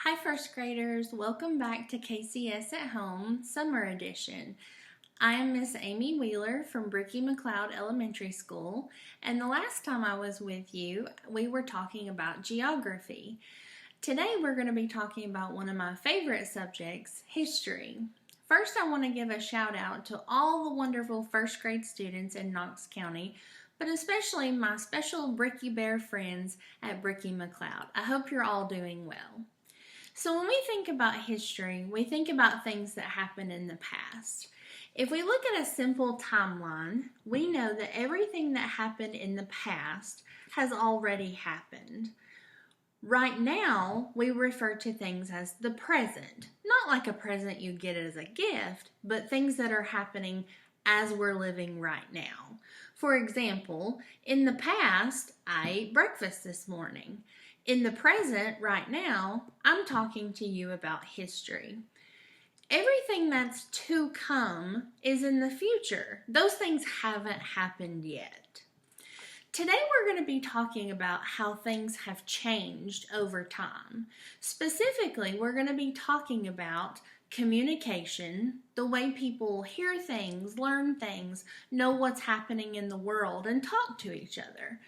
Hi first graders, welcome back to KCS at Home Summer Edition. I am Miss Amy Wheeler from Bricky McLeod Elementary School, and the last time I was with you, we were talking about geography. Today we're going to be talking about one of my favorite subjects, history. First, I want to give a shout out to all the wonderful first grade students in Knox County, but especially my special Bricky Bear friends at Bricky McLeod. I hope you're all doing well. So when we think about history, we think about things that happened in the past. If we look at a simple timeline, we know that everything that happened in the past has already happened. Right now, we refer to things as the present. Not like a present you get as a gift, but things that are happening as we're living right now. For example, in the past, I ate breakfast this morning. In the present, right now, I'm talking to you about history. Everything that's to come is in the future. Those things haven't happened yet. Today we're going to be talking about how things have changed over time. Specifically, we're going to be talking about communication, the way people hear things, learn things, know what's happening in the world, and talk to each other.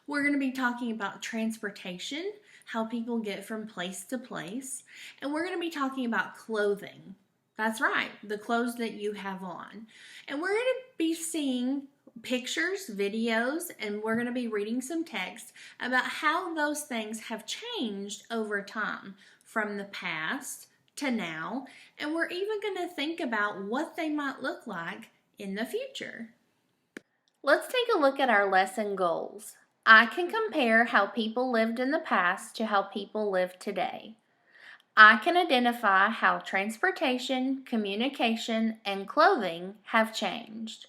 We're going to be talking about transportation, how people get from place to place, and we're going to be talking about clothing. That's right, the clothes that you have on. And we're going to be seeing pictures, videos, and we're going to be reading some text about how those things have changed over time from the past to now, and we're even going to think about what they might look like in the future. Let's take a look at our lesson goals. I can compare how people lived in the past to how people live today. I can identify how transportation, communication, and clothing have changed.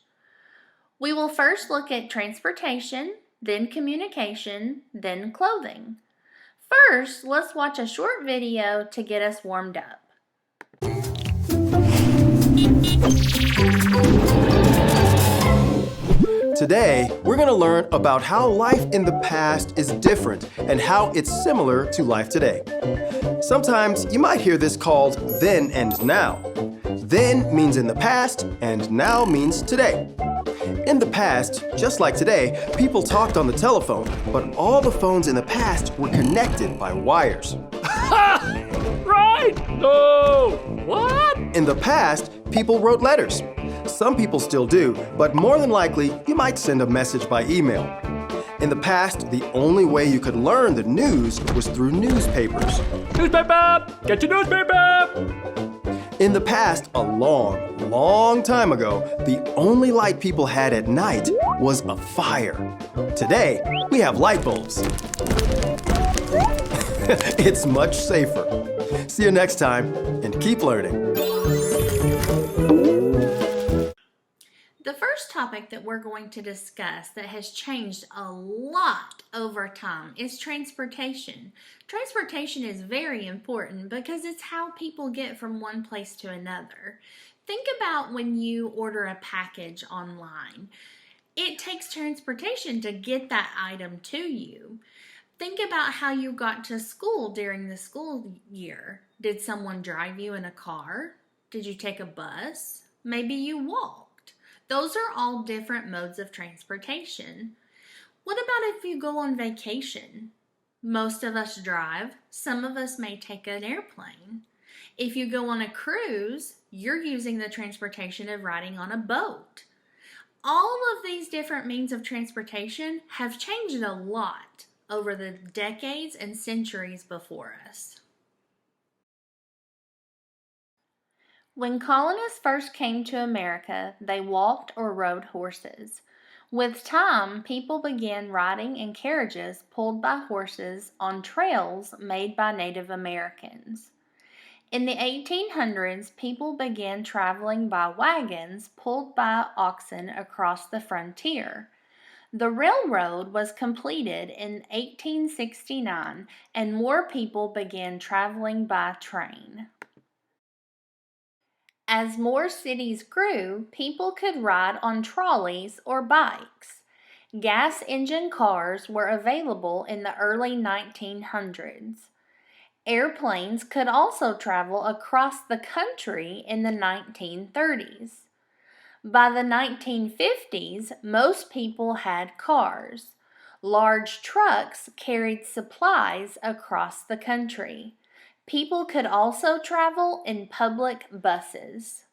We will first look at transportation, then communication, then clothing. First, let's watch a short video to get us warmed up. Today, we're going to learn about how life in the past is different and how it's similar to life today. Sometimes you might hear this called then and now. Then means in the past and now means today. In the past, just like today, people talked on the telephone, but all the phones in the past were connected by wires. Ha! Right? No! What? In the past, people wrote letters. Some people still do, but more than likely, you might send a message by email. In the past, the only way you could learn the news was through newspapers. Newspaper! Get your newspaper! In the past, a long, long time ago, the only light people had at night was a fire. Today, we have light bulbs. It's much safer. See you next time, and keep learning. The first topic that we're going to discuss that has changed a lot over time is transportation. Transportation is very important because it's how people get from one place to another. Think about when you order a package online. It takes transportation to get that item to you. Think about how you got to school during the school year. Did someone drive you in a car? Did you take a bus? Maybe you walked. Those are all different modes of transportation. What about if you go on vacation? Most of us drive. Some of us may take an airplane. If you go on a cruise, you're using the transportation of riding on a boat. All of these different means of transportation have changed a lot over the decades and centuries before us. When colonists first came to America, they walked or rode horses. With time, people began riding in carriages pulled by horses on trails made by Native Americans. In the 1800s, people began traveling by wagons pulled by oxen across the frontier. The railroad was completed in 1869, and more people began traveling by train. As more cities grew, people could ride on trolleys or bikes. Gas engine cars were available in the early 1900s. Airplanes could also travel across the country in the 1930s. By the 1950s, most people had cars. Large trucks carried supplies across the country. People could also travel in public buses.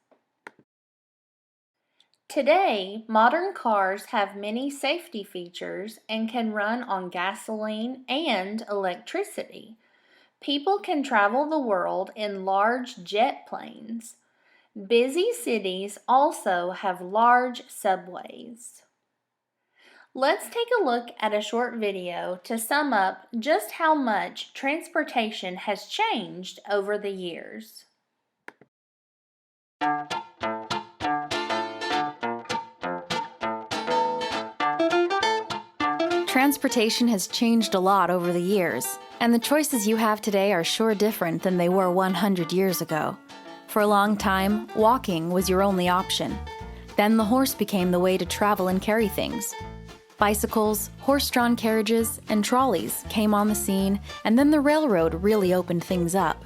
Today, modern cars have many safety features and can run on gasoline and electricity. People can travel the world in large jet planes. Busy cities also have large subways. Let's take a look at a short video to sum up just how much transportation has changed over the years. Transportation has changed a lot over the years, and the choices you have today are sure different than they were 100 years ago. For a long time, walking was your only option. Then the horse became the way to travel and carry things. Bicycles, horse-drawn carriages, and trolleys came on the scene, and then the railroad really opened things up.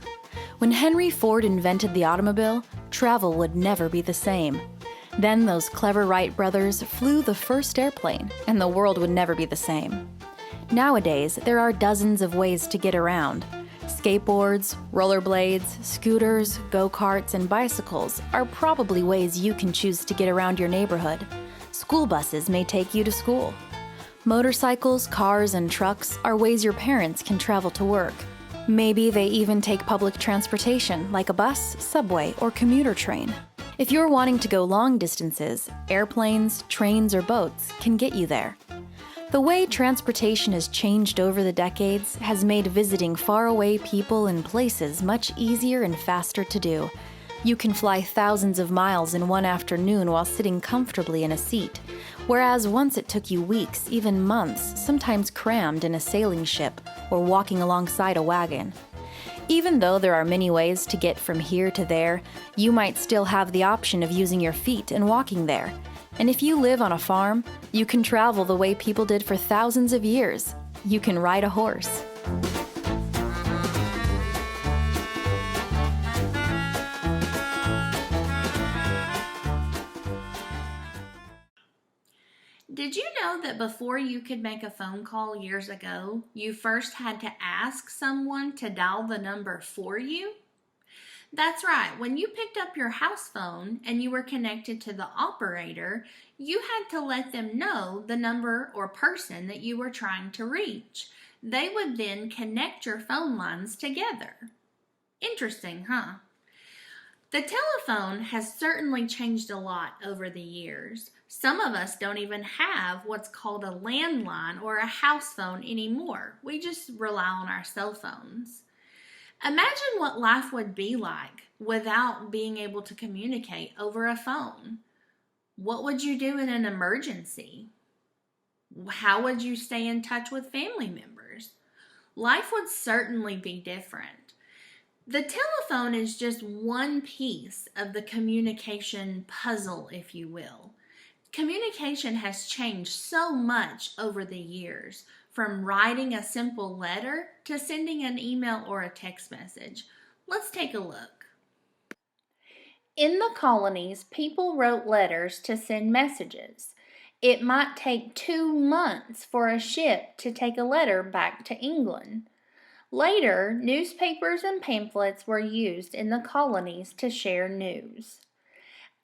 When Henry Ford invented the automobile, travel would never be the same. Then those clever Wright brothers flew the first airplane, and the world would never be the same. Nowadays, there are dozens of ways to get around. Skateboards, rollerblades, scooters, go-karts, and bicycles are probably ways you can choose to get around your neighborhood. School buses may take you to school. Motorcycles, cars, and trucks are ways your parents can travel to work. Maybe they even take public transportation like a bus, subway, or commuter train. If you're wanting to go long distances, airplanes, trains, or boats can get you there. The way transportation has changed over the decades has made visiting faraway people and places much easier and faster to do. You can fly thousands of miles in one afternoon while sitting comfortably in a seat, whereas once it took you weeks, even months, sometimes crammed in a sailing ship or walking alongside a wagon. Even though there are many ways to get from here to there, you might still have the option of using your feet and walking there. And if you live on a farm, you can travel the way people did for thousands of years. You can ride a horse. Did you know that before you could make a phone call years ago, you first had to ask someone to dial the number for you? That's right, when you picked up your house phone and you were connected to the operator, you had to let them know the number or person that you were trying to reach. They would then connect your phone lines together. Interesting, huh? The telephone has certainly changed a lot over the years. Some of us don't even have what's called a landline or a house phone anymore. We just rely on our cell phones. Imagine what life would be like without being able to communicate over a phone. What would you do in an emergency? How would you stay in touch with family members? Life would certainly be different. The telephone is just one piece of the communication puzzle, if you will. Communication has changed so much over the years, from writing a simple letter to sending an email or a text message. Let's take a look. In the colonies, people wrote letters to send messages. It might take 2 months for a ship to take a letter back to England. Later, newspapers and pamphlets were used in the colonies to share news.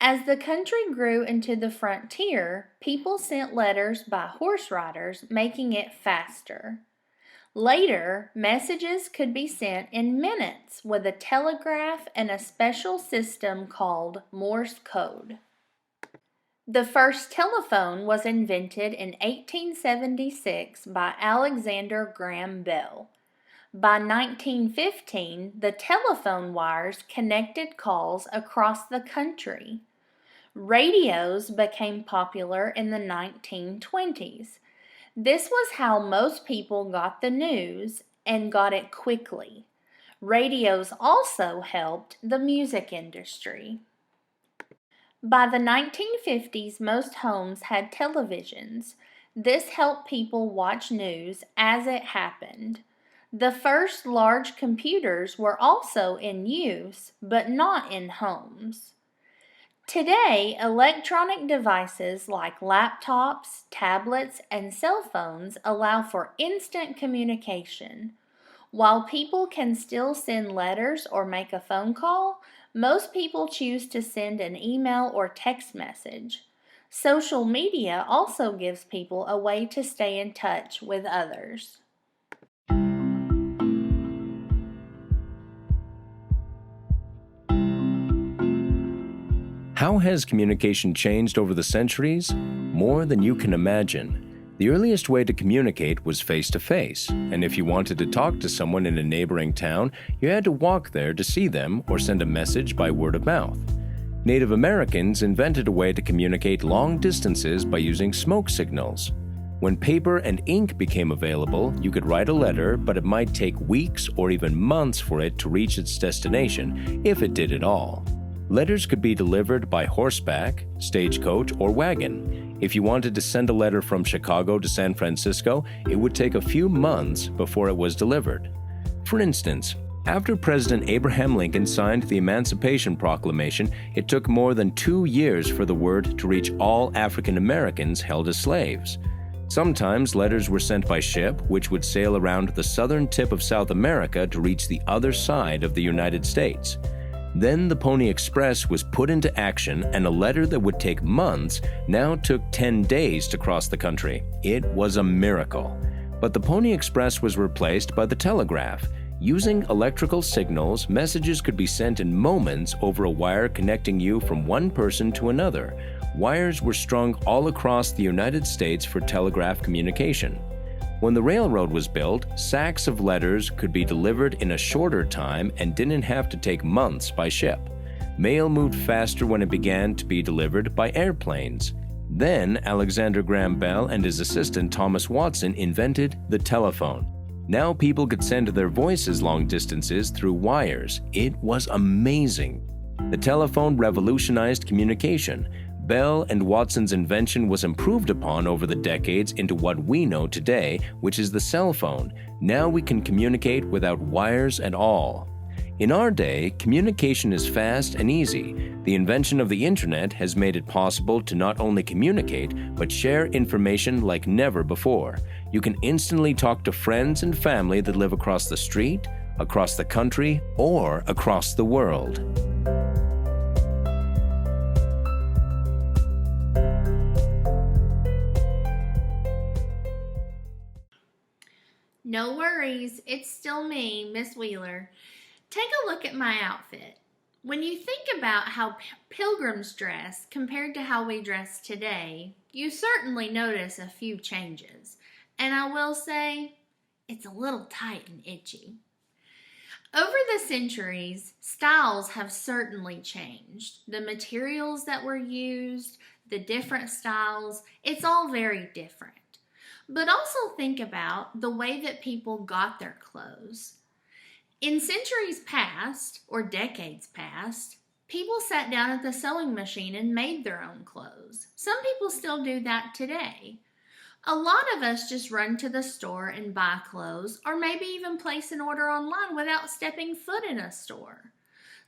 As the country grew into the frontier, people sent letters by horse riders, making it faster. Later, messages could be sent in minutes with a telegraph and a special system called Morse code. The first telephone was invented in 1876 by Alexander Graham Bell. By 1915, the telephone wires connected calls across the country. Radios became popular in the 1920s. This was how most people got the news and got it quickly. Radios also helped the music industry. By the 1950s, most homes had televisions. This helped people watch news as it happened. The first large computers were also in use, but not in homes. Today, electronic devices like laptops, tablets, and cell phones allow for instant communication. While people can still send letters or make a phone call, most people choose to send an email or text message. Social media also gives people a way to stay in touch with others. How has communication changed over the centuries? More than you can imagine. The earliest way to communicate was face-to-face, and if you wanted to talk to someone in a neighboring town, you had to walk there to see them or send a message by word of mouth. Native Americans invented a way to communicate long distances by using smoke signals. When paper and ink became available, you could write a letter, but it might take weeks or even months for it to reach its destination, if it did at all. Letters could be delivered by horseback, stagecoach, or wagon. If you wanted to send a letter from Chicago to San Francisco, it would take a few months before it was delivered. For instance, after President Abraham Lincoln signed the Emancipation Proclamation, it took more than 2 years for the word to reach all African Americans held as slaves. Sometimes letters were sent by ship, which would sail around the southern tip of South America to reach the other side of the United States. Then the Pony Express was put into action, and a letter that would take months now took 10 days to cross the country. It was a miracle. But the Pony Express was replaced by the telegraph. Using electrical signals, messages could be sent in moments over a wire connecting you from one person to another. Wires were strung all across the United States for telegraph communication. When the railroad was built, sacks of letters could be delivered in a shorter time and didn't have to take months by ship. Mail moved faster when it began to be delivered by airplanes. Then Alexander Graham Bell and his assistant Thomas Watson invented the telephone. Now people could send their voices long distances through wires. It was amazing. The telephone revolutionized communication. Bell and Watson's invention was improved upon over the decades into what we know today, which is the cell phone. Now we can communicate without wires at all. In our day, communication is fast and easy. The invention of the internet has made it possible to not only communicate, but share information like never before. You can instantly talk to friends and family that live across the street, across the country, or across the world. No worries, it's still me, Miss Wheeler. Take a look at my outfit. When you think about how pilgrims dress compared to how we dress today, you certainly notice a few changes. And I will say, it's a little tight and itchy. Over the centuries, styles have certainly changed. The materials that were used, the different styles, it's all very different. But also think about the way that people got their clothes. In centuries past, or decades past, people sat down at the sewing machine and made their own clothes. Some people still do that today. A lot of us just run to the store and buy clothes, or maybe even place an order online without stepping foot in a store.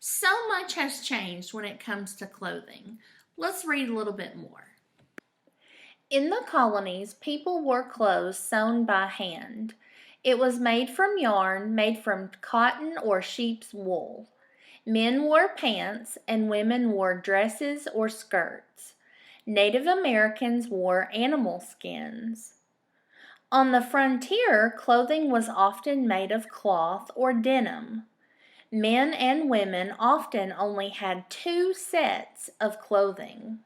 So much has changed when it comes to clothing. Let's read a little bit more. In the colonies, people wore clothes sewn by hand. It was made from yarn, made from cotton or sheep's wool. Men wore pants and women wore dresses or skirts. Native Americans wore animal skins. On the frontier, clothing was often made of cloth or denim. Men and women often only had 2 sets of clothing.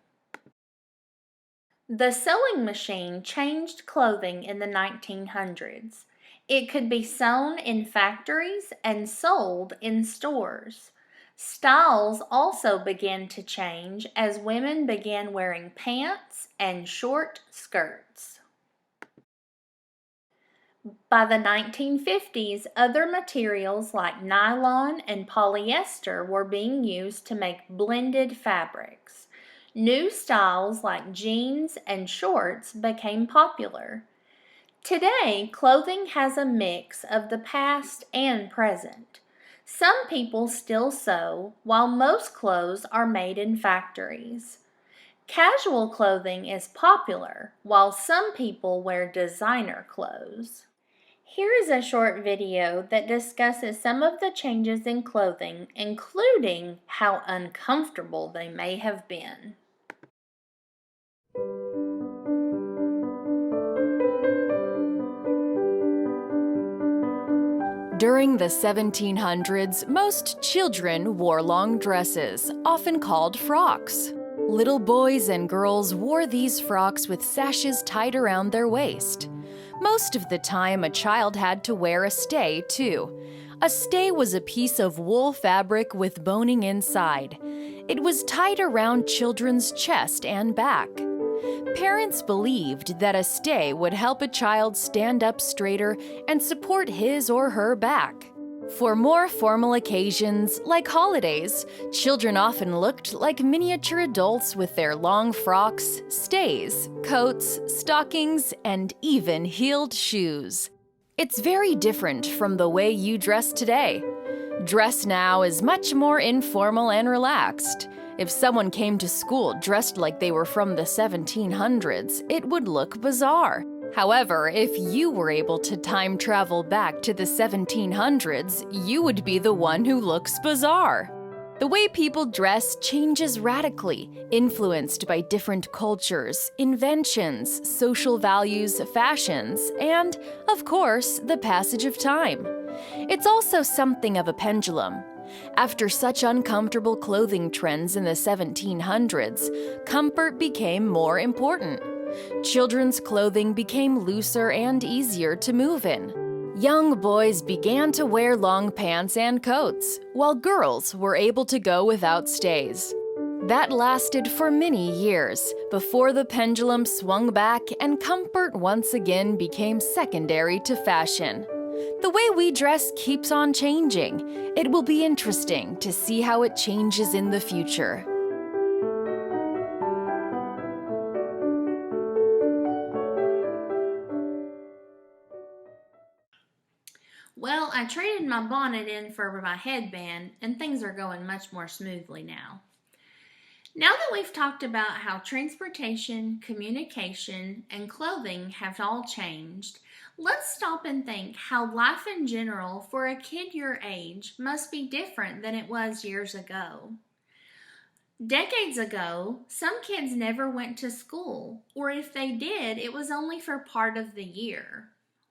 The sewing machine changed clothing in the 1900s. It could be sewn in factories and sold in stores. Styles also began to change as women began wearing pants and short skirts. By the 1950s, other materials like nylon and polyester were being used to make blended fabrics. New styles like jeans and shorts became popular. Today, clothing has a mix of the past and present. Some people still sew, while most clothes are made in factories. Casual clothing is popular, while some people wear designer clothes. Here is a short video that discusses some of the changes in clothing, including how uncomfortable they may have been. During the 1700s, most children wore long dresses, often called frocks. Little boys and girls wore these frocks with sashes tied around their waist. Most of the time, a child had to wear a stay, too. A stay was a piece of wool fabric with boning inside. It was tied around children's chest and back. Parents believed that a stay would help a child stand up straighter and support his or her back. For more formal occasions, like holidays, children often looked like miniature adults with their long frocks, stays, coats, stockings, and even heeled shoes. It's very different from the way you dress today. Dress now is much more informal and relaxed. If someone came to school dressed like they were from the 1700s, it would look bizarre. However, if you were able to time travel back to the 1700s, you would be the one who looks bizarre. The way people dress changes radically, influenced by different cultures, inventions, social values, fashions, and, of course, the passage of time. It's also something of a pendulum. After such uncomfortable clothing trends in the 1700s, comfort became more important. Children's clothing became looser and easier to move in. Young boys began to wear long pants and coats, while girls were able to go without stays. That lasted for many years, before the pendulum swung back and comfort once again became secondary to fashion. The way we dress keeps on changing. It will be interesting to see how it changes in the future. Well, I traded my bonnet in for my headband, and things are going much more smoothly now. Now that we've talked about how transportation, communication, and clothing have all changed, let's stop and think how life in general for a kid your age must be different than it was years ago. Decades ago, some kids never went to school, or if they did, it was only for part of the year.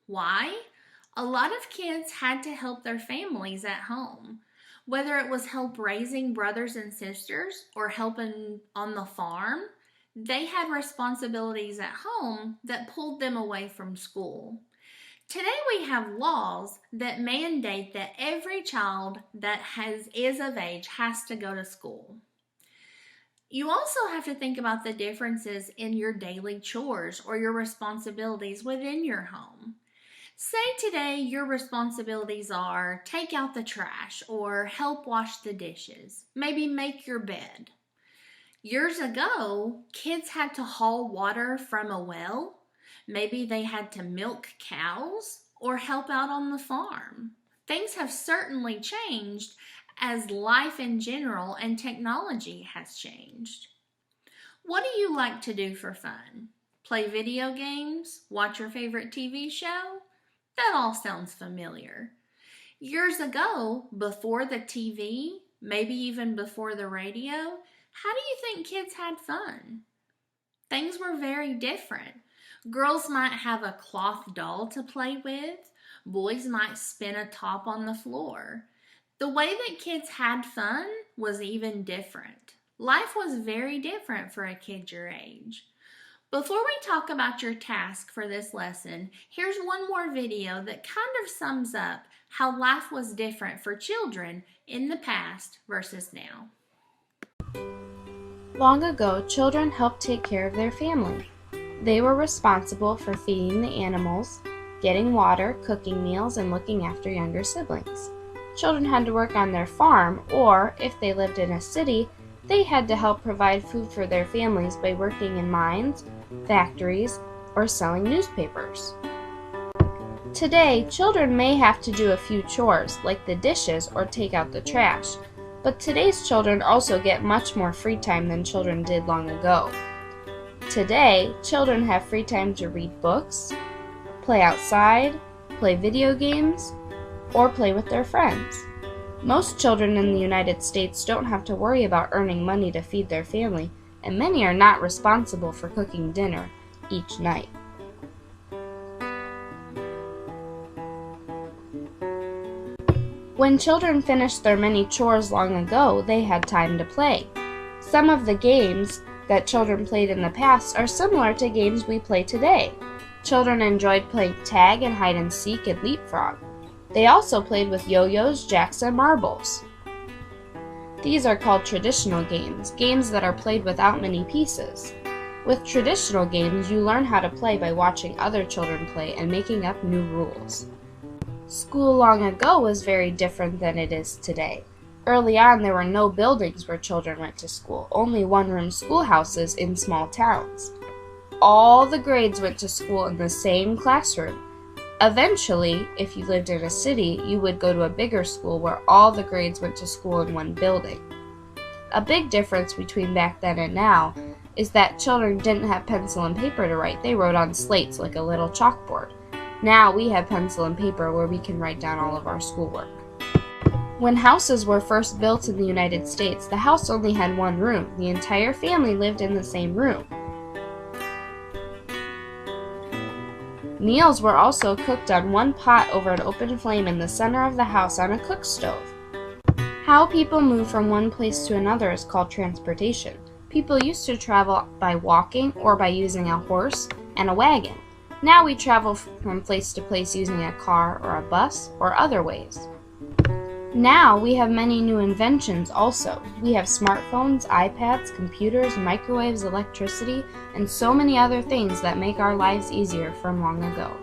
Why? A lot of kids had to help their families at home. Whether it was help raising brothers and sisters or helping on the farm, they had responsibilities at home that pulled them away from school. Today we have laws that mandate that every child that is of age has to go to school. You also have to think about the differences in your daily chores or your responsibilities within your home. Say today your responsibilities are take out the trash or help wash the dishes, maybe make your bed. Years ago, kids had to haul water from a well. Maybe they had to milk cows or help out on the farm. Things have certainly changed as life in general and technology has changed. What do you like to do for fun? Play video games? Watch your favorite TV show? That all sounds familiar. Years ago, before the TV, maybe even before the radio, how do you think kids had fun? Things were very different. Girls might have a cloth doll to play with. Boys might spin a top on the floor. The way that kids had fun was even different. Life was very different for a kid your age. Before we talk about your task for this lesson, here's one more video that kind of sums up how life was different for children in the past versus now. Long ago, children helped take care of their family. They were responsible for feeding the animals, getting water, cooking meals, and looking after younger siblings. Children had to work on their farm, or if they lived in a city, they had to help provide food for their families by working in mines, factories, or selling newspapers. Today, children may have to do a few chores, like the dishes or take out the trash, but today's children also get much more free time than children did long ago. Today, children have free time to read books, play outside, play video games, or play with their friends. Most children in the United States don't have to worry about earning money to feed their family, and many are not responsible for cooking dinner each night. When children finished their many chores long ago, they had time to play. Some of the games that children played in the past are similar to games we play today. Children enjoyed playing tag and hide and seek and leapfrog. They also played with yo-yos, jacks, and marbles. These are called traditional games, games that are played without many pieces. With traditional games, you learn how to play by watching other children play and making up new rules. School long ago was very different than it is today. Early on, there were no buildings where children went to school, only one-room schoolhouses in small towns. All the grades went to school in the same classroom. Eventually, if you lived in a city, you would go to a bigger school where all the grades went to school in one building. A big difference between back then and now is that children didn't have pencil and paper to write. They wrote on slates like a little chalkboard. Now we have pencil and paper where we can write down all of our schoolwork. When houses were first built in the United States, the house only had one room. The entire family lived in the same room. Meals were also cooked on one pot over an open flame in the center of the house on a cook stove. How people move from one place to another is called transportation. People used to travel by walking or by using a horse and a wagon. Now we travel from place to place using a car or a bus or other ways. Now we have many new inventions also. We have smartphones, iPads, computers, microwaves, electricity, and so many other things that make our lives easier from long ago.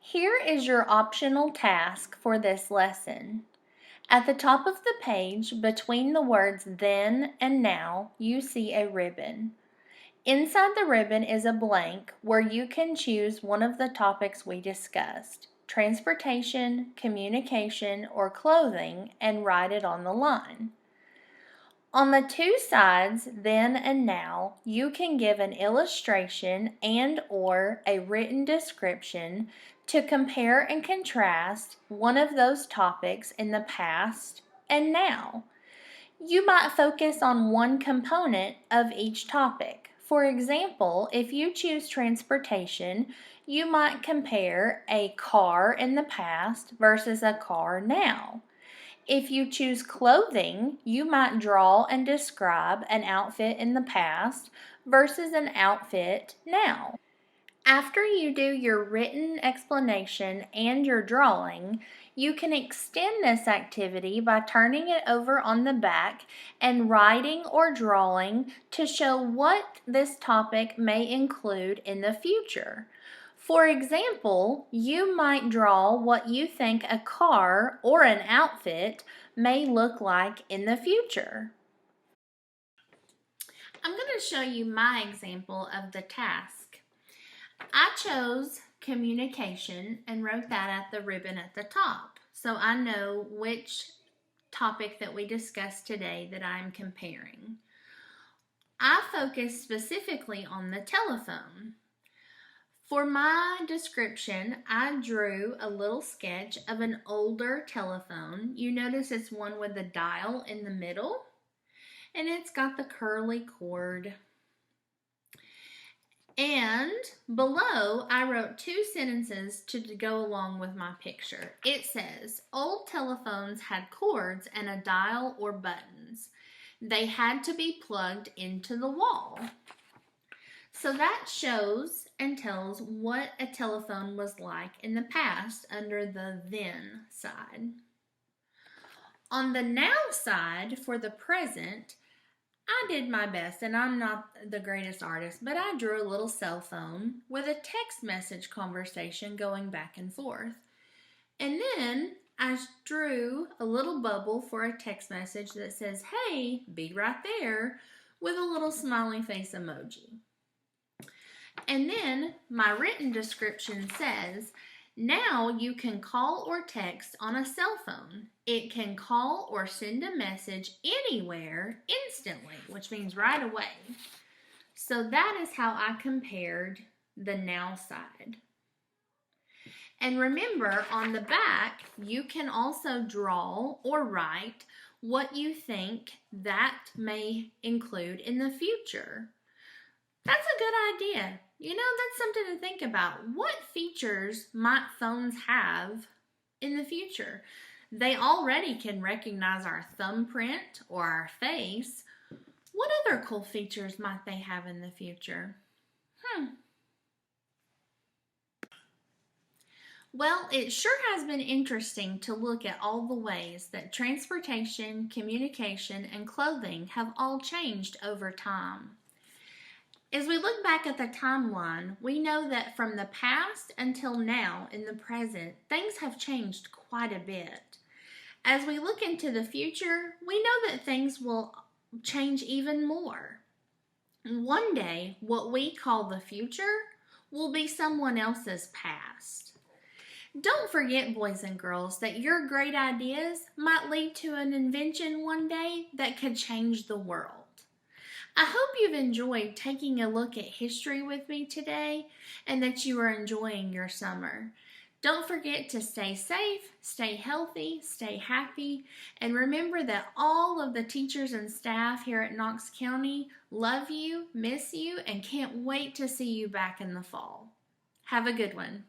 Here is your optional task for this lesson. At the top of the page, between the words then and now, you see a ribbon. Inside the ribbon is a blank where you can choose one of the topics we discussed, transportation, communication, or clothing, and write it on the line. On the two sides, then and now, you can give an illustration and/or a written description to compare and contrast one of those topics in the past and now. You might focus on one component of each topic. For example, if you choose transportation, you might compare a car in the past versus a car now. If you choose clothing, you might draw and describe an outfit in the past versus an outfit now. After you do your written explanation and your drawing, you can extend this activity by turning it over on the back and writing or drawing to show what this topic may include in the future. For example, you might draw what you think a car or an outfit may look like in the future. I'm going to show you my example of the task. I chose communication and wrote that at the ribbon at the top, so I know which topic that we discussed today that I'm comparing. I focused specifically on the telephone. For my description, I drew a little sketch of an older telephone. You notice it's one with a dial in the middle, and it's got the curly cord. And below, I wrote two sentences to go along with my picture. It says, old telephones had cords and a dial or buttons. They had to be plugged into the wall. So that shows and tells what a telephone was like in the past under the then side. On the now side, for the present, I did my best, and I'm not the greatest artist, but I drew a little cell phone with a text message conversation going back and forth. And then I drew a little bubble for a text message that says, "Hey, be right there," with a little smiley face emoji. And then my written description says, now you can call or text on a cell phone. It can call or send a message anywhere instantly, which means right away. So that is how I compared the now side. And remember, on the back, you can also draw or write what you think that may include in the future. That's a good idea. You know, that's something to think about. What features might phones have in the future? They already can recognize our thumbprint or our face. What other cool features might they have in the future? Well, it sure has been interesting to look at all the ways that transportation, communication, and clothing have all changed over time. As we look back at the timeline, we know that from the past until now in the present, things have changed quite a bit. As we look into the future, we know that things will change even more. One day, what we call the future will be someone else's past. Don't forget, boys and girls, that your great ideas might lead to an invention one day that could change the world. I hope you've enjoyed taking a look at history with me today and that you are enjoying your summer. Don't forget to stay safe, stay healthy, stay happy, and remember that all of the teachers and staff here at Knox County love you, miss you, and can't wait to see you back in the fall. Have a good one.